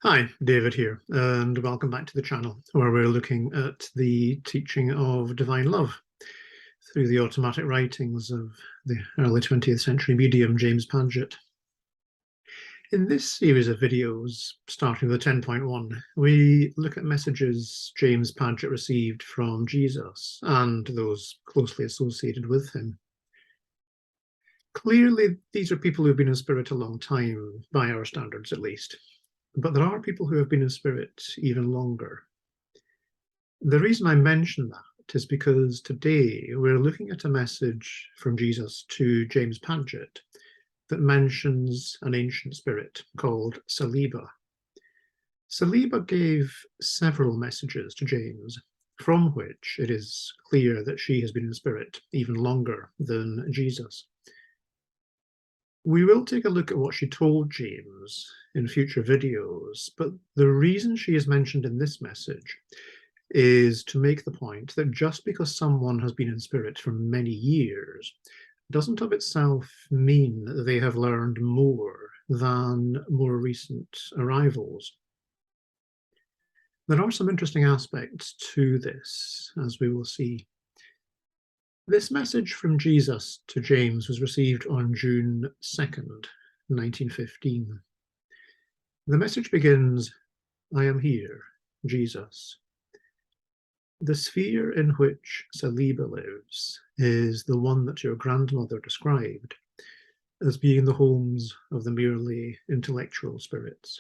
Hi, David here, and welcome back to the channel where we're looking at the teaching of divine love through the automatic writings of the early 20th century medium James Padgett. In this series of videos, starting with 10.1, we look at messages James Padgett received from Jesus and those closely associated with him. Clearly, these are people who've been in spirit a long time, by our standards at least. But there are people who have been in spirit even longer. The reason I mention that is because today we're looking at a message from Jesus to James Padgett that mentions an ancient spirit called Saliba. Saliba gave several messages to James, from which it is clear that she has been in spirit even longer than Jesus. We will take a look at what she told James in future videos, but the reason she is mentioned in this message is to make the point that just because someone has been in spirit for many years doesn't of itself mean that they have learned more than more recent arrivals. There are some interesting aspects to this, as we will see. This message from Jesus to James was received on June 2nd, 1915. The message begins, "I am here, Jesus." The sphere in which Saliba lives is the one that your grandmother described as being the homes of the merely intellectual spirits.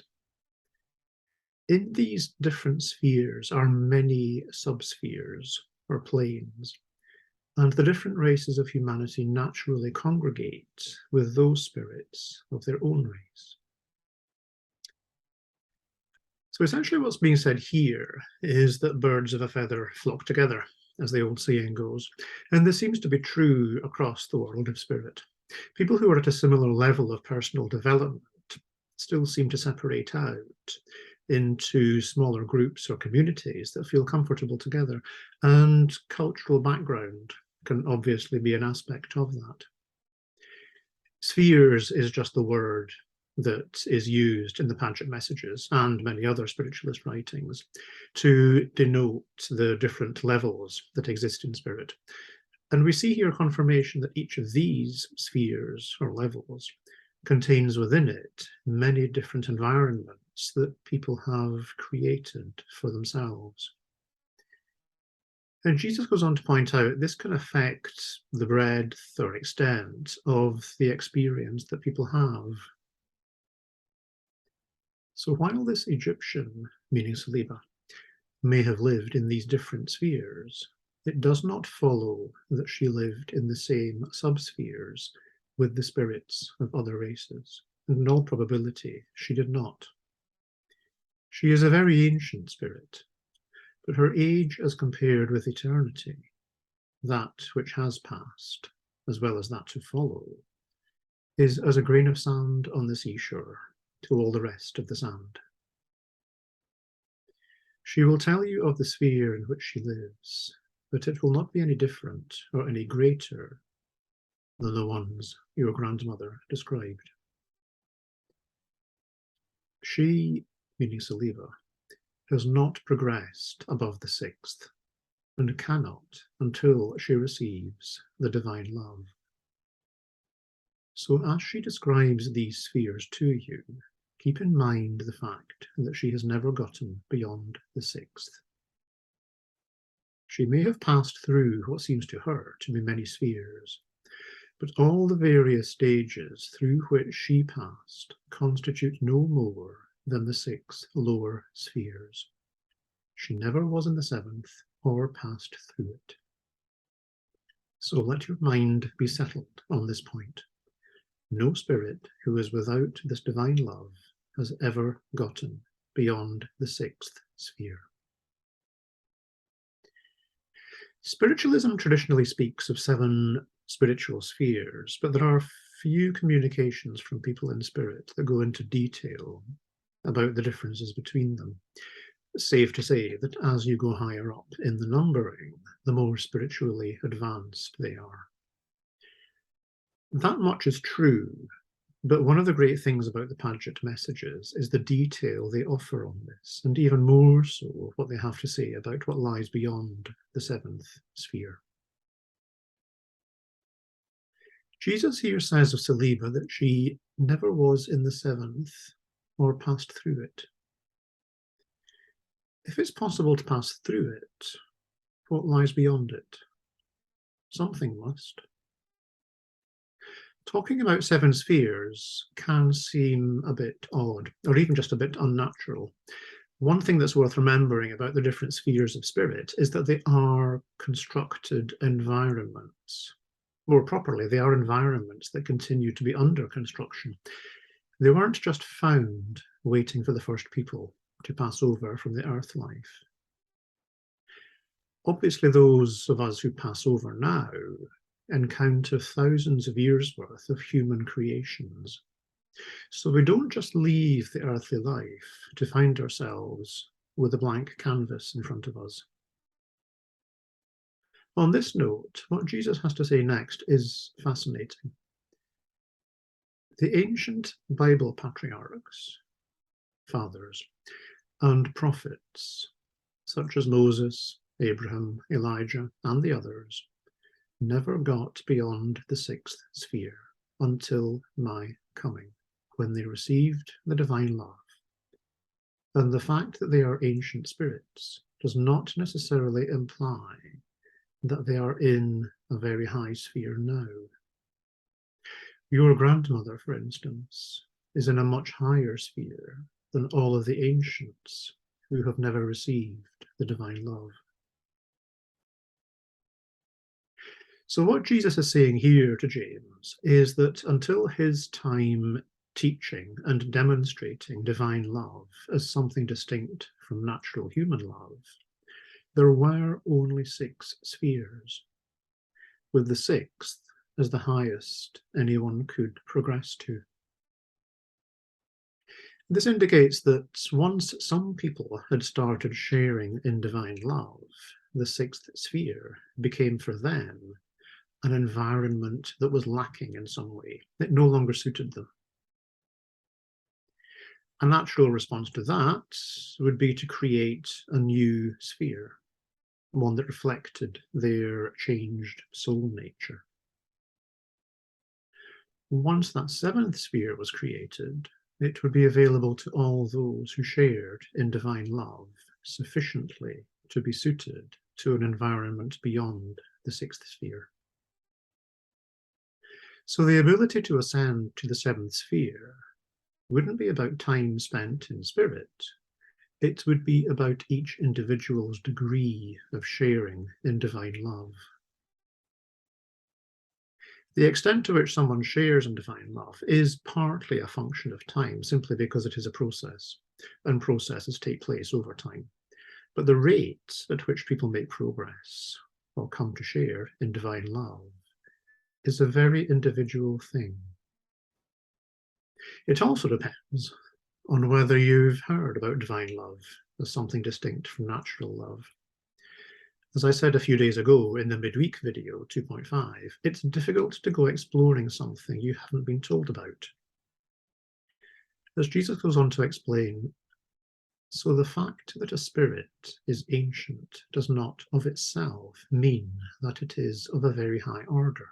In these different spheres are many subspheres or planes, and the different races of humanity naturally congregate with those spirits of their own race. So essentially what's being said here is that birds of a feather flock together, as the old saying goes, and this seems to be true across the world of spirit. People who are at a similar level of personal development still seem to separate out into smaller groups or communities that feel comfortable together, and cultural background can obviously be an aspect of that. Spheres is just the word that is used in the Padgett messages and many other spiritualist writings to denote the different levels that exist in spirit. And we see here confirmation that each of these spheres or levels contains within it many different environments that people have created for themselves. And Jesus goes on to point out this can affect the breadth or extent of the experience that people have. So while this Egyptian, meaning Saliba, may have lived in these different spheres, it does not follow that she lived in the same subspheres with the spirits of other races, and in all probability she did not. She is a very ancient spirit, but her age as compared with eternity, that which has passed, as well as that to follow, is as a grain of sand on the seashore to all the rest of the sand. She will tell you of the sphere in which she lives, but it will not be any different or any greater than the ones your grandmother described. She, meaning Saliba, has not progressed above the sixth, and cannot until she receives the divine love. So as she describes these spheres to you, keep in mind the fact that she has never gotten beyond the sixth. She may have passed through what seems to her to be many spheres, but all the various stages through which she passed constitute no more than the six lower spheres. She never was in the seventh or passed through it. So let your mind be settled on this point. No spirit who is without this divine love has ever gotten beyond the sixth sphere. Spiritualism traditionally speaks of 7 spiritual spheres, but there are few communications from people in spirit that go into detail about the differences between them. Safe to say that as you go higher up in the numbering, the more spiritually advanced they are. That much is true, But one of the great things about the Padgett messages is the detail they offer on this, and even more so what they have to say about what lies beyond the seventh sphere. Jesus here says of Saliba that she never was in the seventh or passed through it. If it's possible to pass through it, what lies beyond it? Something must. Talking about seven spheres can seem a bit odd, or even just a bit unnatural. One thing that's worth remembering about the different spheres of spirit is that they are constructed environments. More properly, they are environments that continue to be under construction. They weren't just found waiting for the first people to pass over from the earth life. Obviously, those of us who pass over now encounter thousands of years' worth of human creations. So we don't just leave the earthly life to find ourselves with a blank canvas in front of us. On this note, what Jesus has to say next is fascinating. The ancient Bible patriarchs, fathers, and prophets, such as Moses, Abraham, Elijah, and the others, never got beyond the sixth sphere until my coming, when they received the divine love. And the fact that they are ancient spirits does not necessarily imply that they are in a very high sphere now. Your grandmother, for instance, is in a much higher sphere than all of the ancients who have never received the divine love. So what Jesus is saying here to James is that until his time teaching and demonstrating divine love as something distinct from natural human love, there were only six spheres, with the sixth as the highest anyone could progress to. This indicates that once some people had started sharing in divine love, the sixth sphere became for them an environment that was lacking in some way. It no longer suited them. A natural response to that would be to create a new sphere, one that reflected their changed soul nature. Once that seventh sphere was created, it would be available to all those who shared in divine love sufficiently to be suited to an environment beyond the sixth sphere. So the ability to ascend to the seventh sphere wouldn't be about time spent in spirit. It would be about each individual's degree of sharing in divine love. The extent to which someone shares in divine love is partly a function of time, simply because it is a process, and processes take place over time. But the rate at which people make progress or come to share in divine love is a very individual thing. It also depends on whether you've heard about divine love as something distinct from natural love. As I said a few days ago in the midweek video 2.5, it's difficult to go exploring something you haven't been told about. As Jesus goes on to explain, so the fact that a spirit is ancient does not of itself mean that it is of a very high order.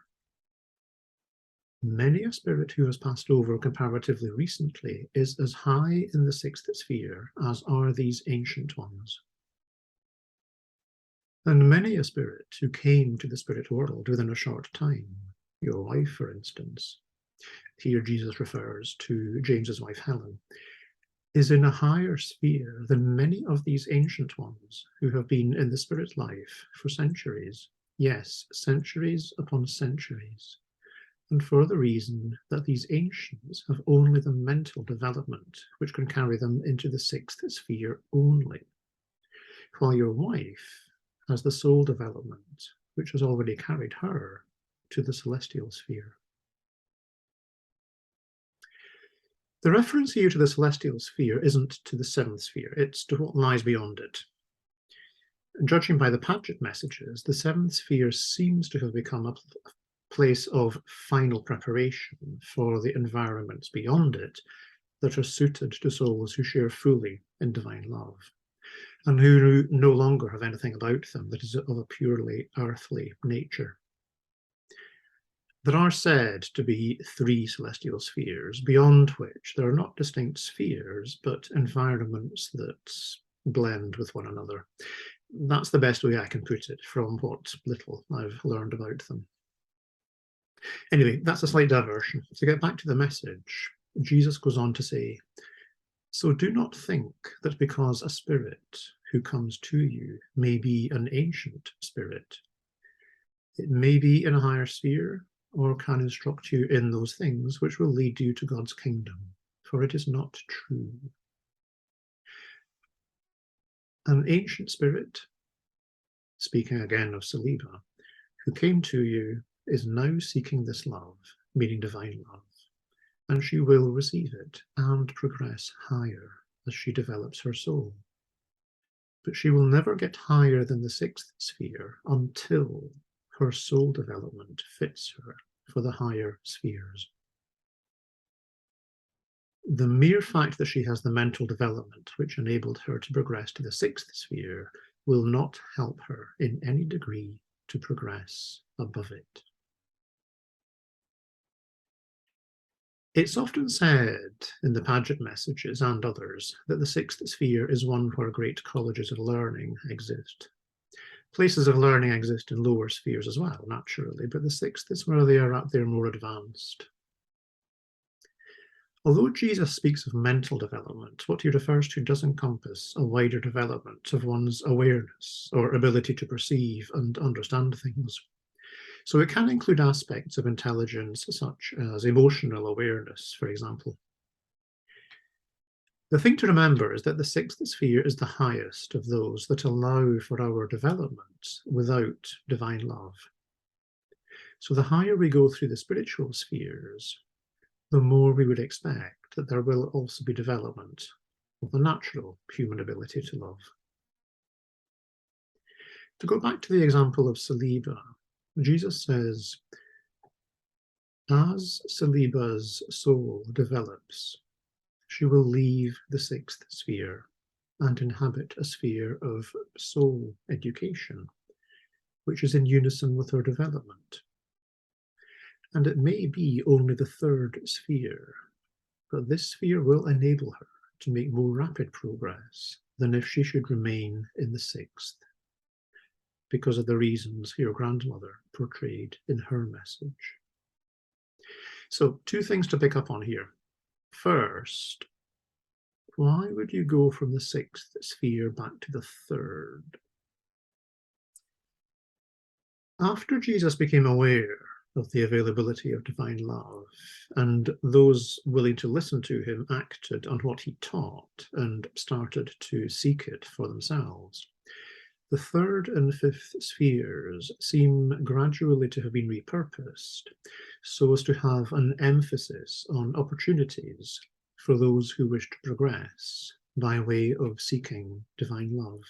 Many a spirit who has passed over comparatively recently is as high in the sixth sphere as are these ancient ones. And many a spirit who came to the spirit world within a short time, your wife, for instance, here Jesus refers to James's wife Helen, is in a higher sphere than many of these ancient ones who have been in the spirit life for centuries. Yes, centuries upon centuries. And for the reason that these ancients have only the mental development which can carry them into the sixth sphere only, while your wife has the soul development which has already carried her to the celestial sphere. The reference here to the celestial sphere isn't to the seventh sphere, it's to what lies beyond it. Judging by the Padgett messages, the seventh sphere seems to have become place of final preparation for the environments beyond it that are suited to souls who share fully in divine love, and who no longer have anything about them that is of a purely earthly nature. There are said to be 3 celestial spheres, beyond which there are not distinct spheres, but environments that blend with one another. That's the best way I can put it from what little I've learned about them. Anyway, that's a slight diversion. To get back to the message, Jesus goes on to say, "So do not think that because a spirit who comes to you may be an ancient spirit, it may be in a higher sphere, or can instruct you in those things which will lead you to God's kingdom, for it is not true." An ancient spirit, speaking again of Saliba, who came to you, is now seeking this love, meaning divine love, and she will receive it and progress higher as she develops her soul. But she will never get higher than the 6th sphere until her soul development fits her for the higher spheres. The mere fact that she has the mental development which enabled her to progress to the 6th sphere will not help her in any degree to progress above it. It's often said in the Padgett messages and others that the 6th sphere is one where great colleges of learning exist. Places of learning exist in lower spheres as well, naturally, but the 6th is where they are at their more advanced. Although Jesus speaks of mental development, what he refers to does encompass a wider development of one's awareness or ability to perceive and understand things. So it can include aspects of intelligence such as emotional awareness, for example. The thing to remember is that the 6th sphere is the highest of those that allow for our development without divine love. So the higher we go through the spiritual spheres, the more we would expect that there will also be development of the natural human ability to love. To go back to the example of Saliba, Jesus says, as Saliba's soul develops, she will leave the 6th sphere and inhabit a sphere of soul education, which is in unison with her development. And it may be only the 3rd sphere, but this sphere will enable her to make more rapid progress than if she should remain in the 6th, because of the reasons your grandmother portrayed in her message. So 2 things to pick up on here. First, why would you go from the 6th sphere back to the 3rd? After Jesus became aware of the availability of divine love, and those willing to listen to him acted on what he taught and started to seek it for themselves, the 3rd and 5th spheres seem gradually to have been repurposed so as to have an emphasis on opportunities for those who wish to progress by way of seeking divine love.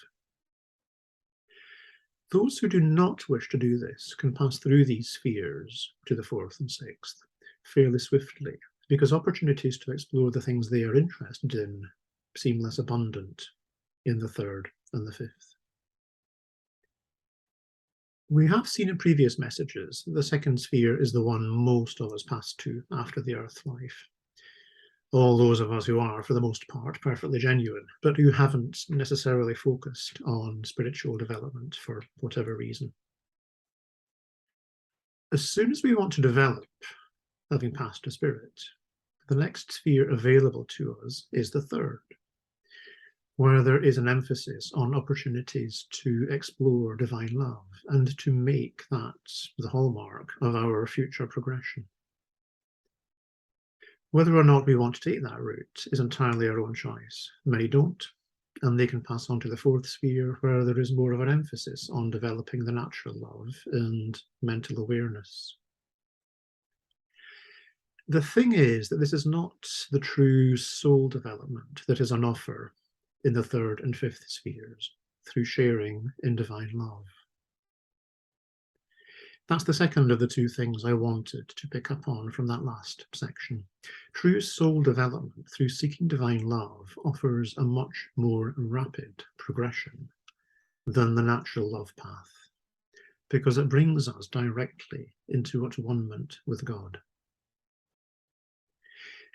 Those who do not wish to do this can pass through these spheres to the 4th and 6th fairly swiftly, because opportunities to explore the things they are interested in seem less abundant in the 3rd and the 5th. We have seen in previous messages that the 2nd sphere is the one most of us pass to after the earth life. All those of us who are, for the most part, perfectly genuine, but who haven't necessarily focused on spiritual development for whatever reason. As soon as we want to develop, having passed a spirit, the next sphere available to us is the 3rd, where there is an emphasis on opportunities to explore divine love and to make that the hallmark of our future progression. Whether or not we want to take that route is entirely our own choice. Many don't, and they can pass on to the 4th sphere, where there is more of an emphasis on developing the natural love and mental awareness. The thing is that this is not the true soul development that is on offer in the 3rd and 5th spheres through sharing in divine love. That's the second of the two things I wanted to pick up on from that last section. True soul development through seeking divine love offers a much more rapid progression than the natural love path, because it brings us directly into at-one-ment with God.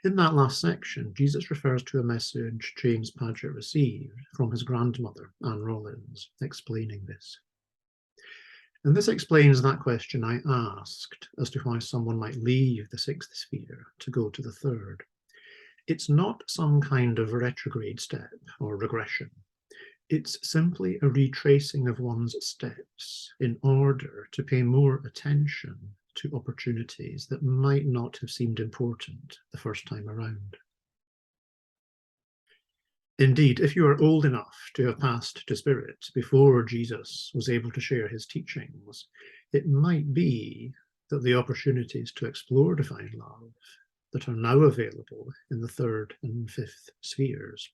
In that last section, Jesus refers to a message James Padgett received from his grandmother, Anne Rollins, explaining this. And this explains that question I asked as to why someone might leave the sixth sphere to go to the third. It's not some kind of retrograde step or regression. It's simply a retracing of one's steps in order to pay more attention to opportunities that might not have seemed important the first time around. Indeed, if you are old enough to have passed to spirit before Jesus was able to share his teachings, it might be that the opportunities to explore divine love that are now available in the third and fifth spheres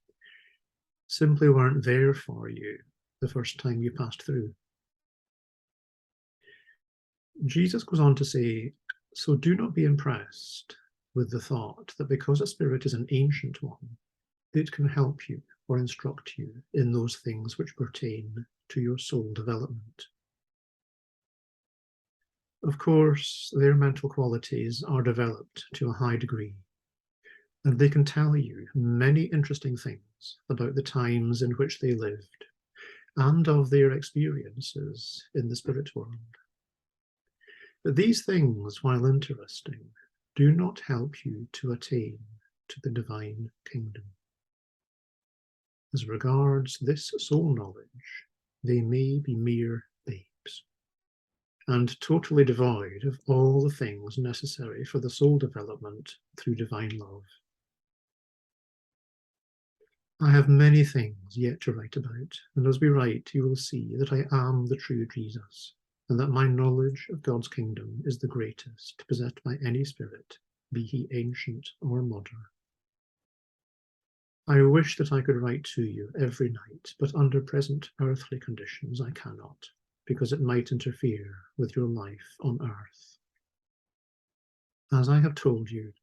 simply weren't there for you the first time you passed through. Jesus goes on to say, so do not be impressed with the thought that because a spirit is an ancient one, it can help you or instruct you in those things which pertain to your soul development. Of course, their mental qualities are developed to a high degree, and they can tell you many interesting things about the times in which they lived and of their experiences in the spirit world. But these things, while interesting, do not help you to attain to the divine kingdom. As regards this soul knowledge, they may be mere babes, and totally devoid of all the things necessary for the soul development through divine love. I have many things yet to write about, and as we write, you will see that I am the true Jesus, and that my knowledge of God's kingdom is the greatest possessed by any spirit, be he ancient or modern. I wish that I could write to you every night, but under present earthly conditions I cannot, because it might interfere with your life on earth. As I have told you,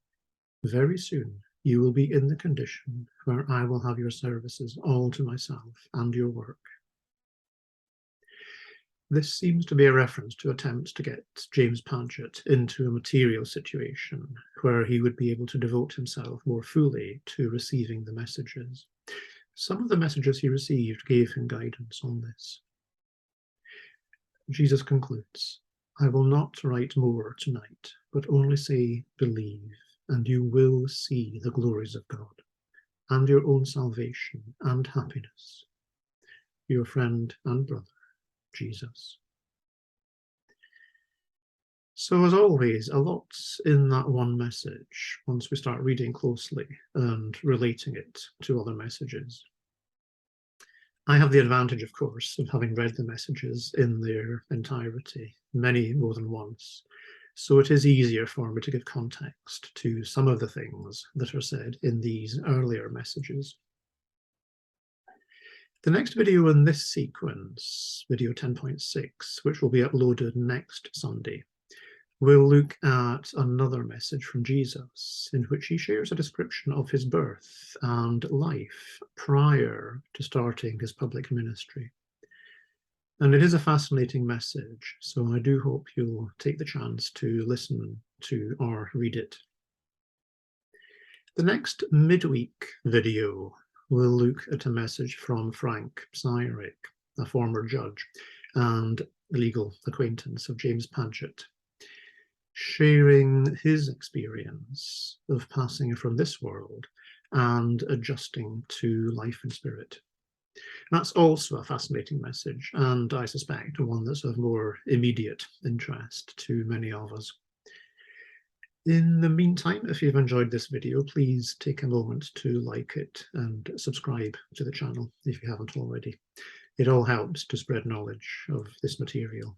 very soon you will be in the condition where I will have your services all to myself and your work. This seems to be a reference to attempts to get James Padgett into a material situation where he would be able to devote himself more fully to receiving the messages. Some of the messages he received gave him guidance on this. Jesus concludes, I will not write more tonight, but only say, believe, and you will see the glories of God, and your own salvation and happiness. Your friend and brother, Jesus. So as always, a lot in that one message once we start reading closely and relating it to other messages. I have the advantage, of course, of having read the messages in their entirety, many more than once. So it is easier for me to give context to some of the things that are said in these earlier messages. The next video in this sequence, video 10.6, which will be uploaded next Sunday, will look at another message from Jesus in which he shares a description of his birth and life prior to starting his public ministry. And it is a fascinating message, so I do hope you'll take the chance to listen to or read it. The next midweek video will look at a message from Frank Psyrick, a former judge and legal acquaintance of James Padgett, sharing his experience of passing from this world and adjusting to life in spirit. That's also a fascinating message, and I suspect one that's of more immediate interest to many of us. In the meantime, if you've enjoyed this video, please take a moment to like it and subscribe to the channel if you haven't already. It all helps to spread knowledge of this material.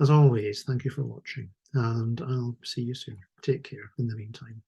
As always, thank you for watching, and I'll see you soon. Take care in the meantime.